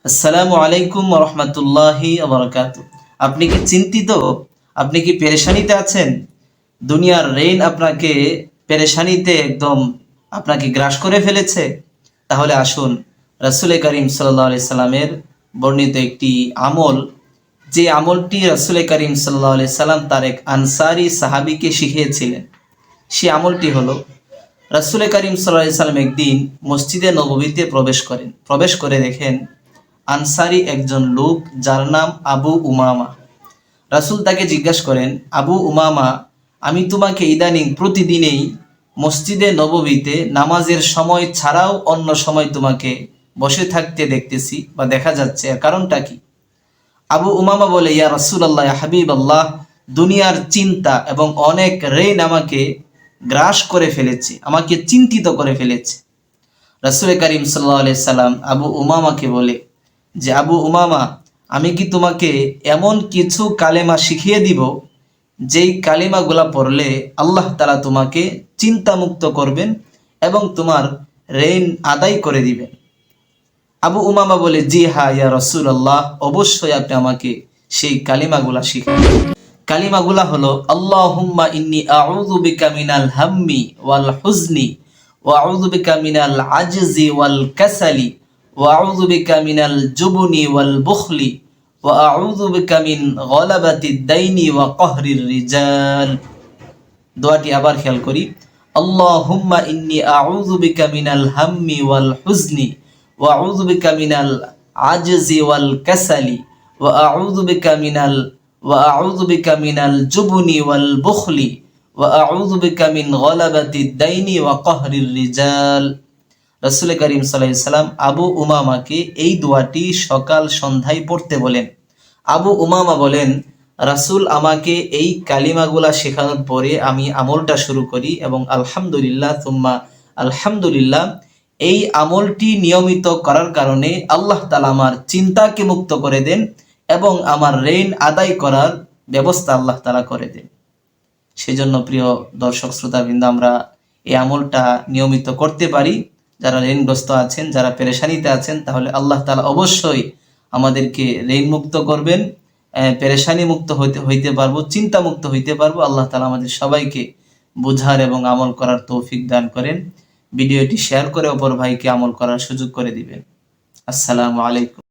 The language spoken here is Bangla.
আসসালামু আলাইকুম ওয়া রাহমাতুল্লাহি ওয়া বারাকাতুহু। আপনি কি চিন্তিত? আপনি কি পেরেশানিতে আছেন? দুনিয়ার রেইন আপনাকে পেরেশানিতে একদম আপনাকে গ্রাস করে ফেলেছে? তাহলে আসুন রাসূলে কারীম সাল্লাল্লাহু আলাইহি সাল্লামের বর্ণিত একটি আমল, যে আমলটি রাসূলে কারীম সাল্লাল্লাহু আলাইহি সাল্লাম তার এক আনসারী সাহাবীকে শিখিয়েছিলেন। সে আমলটি হলো, রাসূলে কারীম সাল্লাল্লাহু আলাইহি সাল্লাম একদিন মসজিদে নববীতে প্রবেশ করেন। প্রবেশ করে দেখেন আনসারি একজন লোক যার নাম আবু উমামা। রাসূল তাকে জিজ্ঞাসা করেন, আবু উমামা, আমি তোমাকে ইদানিং প্রতিদিনেই মসজিদে নববীতে নামাজের সময় ছাড়াও অন্য সময় তোমাকে বসে থাকতে দেখতেছি বা দেখা যাচ্ছে, এর কারণটা কি? আবু উমামা বলে, ইয়া রাসূলুল্লাহ, ইয়া হাবিবাল্লাহ, দুনিয়ার চিন্তা এবং অনেক রেইন আমাকে গ্রাস করে ফেলেছে, আমাকে চিন্তিত করে ফেলেছে। রাসূল কারীম সাল্লাল্লাহু আলাইহি সাল্লাম আবু উমামাকে বলে যে, আবু উমামা, আমি কি তোমাকে এমন কিছু কালেমা শিখিয়ে দিব যেই কালিমাগুলা পড়লে আল্লাহ তাআলা তোমাকে চিন্তামুক্ত করবেন এবং তোমার ঋণ আদায় করে দিবেন? আবু উমামা বলে, জি হ্যাঁ ইয়া রাসূলুল্লাহ, অবশ্যই আপনি আমাকে সেই কালিমাগুলা শিখান। কালিমাগুলা হলো, আল্লাহুম্মা ইন্নী আউযু বিকা মিনাল হাম্মি ওয়াল হুজনি ওয়া আউযু বিকা মিনাল আজজি ওয়াল কাসালি ওয়া আউযু বিকা মিনাল জুবনি ওয়াল বুখলি ওয়া আউযু বিকা মিন গলাবাতিদ দাইনি ওয়া কহরির রিজাল। দোয়াটি আবার খেয়াল করি, আল্লাহুম্মা ইন্নী আউযু বিকা মিনাল হাম্মি ওয়াল হুজনি ওয়া আউযু বিকা মিনাল আজজি ওয়াল কাসালি ওয়া আউযু বিকা মিনাল জুবনি ওয়াল বুখলি ওয়া আউযু বিকা মিন গলাবাতিদ দাইনি ওয়া কহরির রিজাল। রাসূল কারীম সাল্লাল্লাহু আলাইহি সাল্লাম আবু উমামাকে এই দোয়াটি সকাল সন্ধ্যায় পড়তে বলেন। আবু উমামা বলেন, রাসূল আমাকে এই কালিমাগুলা শেখানোর পরে আমি আমলটা শুরু করি এবং আলহামদুলিল্লাহ সুম্মা আলহামদুলিল্লাহ, এই আমলটি নিয়মিত করার কারণে আল্লাহ তাআলা আমার চিন্তাকে মুক্ত করে দেন এবং আমার ঋণ আদায় করার ব্যবস্থা আল্লাহ তাআলা করে দেন। সেজন্য প্রিয় দর্শক শ্রোতাবৃন্দ, আমরা এই আমলটা নিয়মিত করতে পারি। যারা ঋণগ্রস্ত আছেন, যারা পেরেশানিতে আছেন, তাহলে আল্লাহ তাআলা অবশ্যই আমাদেরকে ঋণ মুক্ত করবেন, পেরেশানি মুক্ত হইতে পারবো, চিন্তা মুক্ত হইতে পারবো। আল্লাহ তাআলা আমাদের সবাইকে বুঝার এবং আমল করার তৌফিক দান করেন। ভিডিওটি শেয়ার করে অপর ভাইকে আমল করার সুযোগ করে দিবেন। আসসালামু আলাইকুম।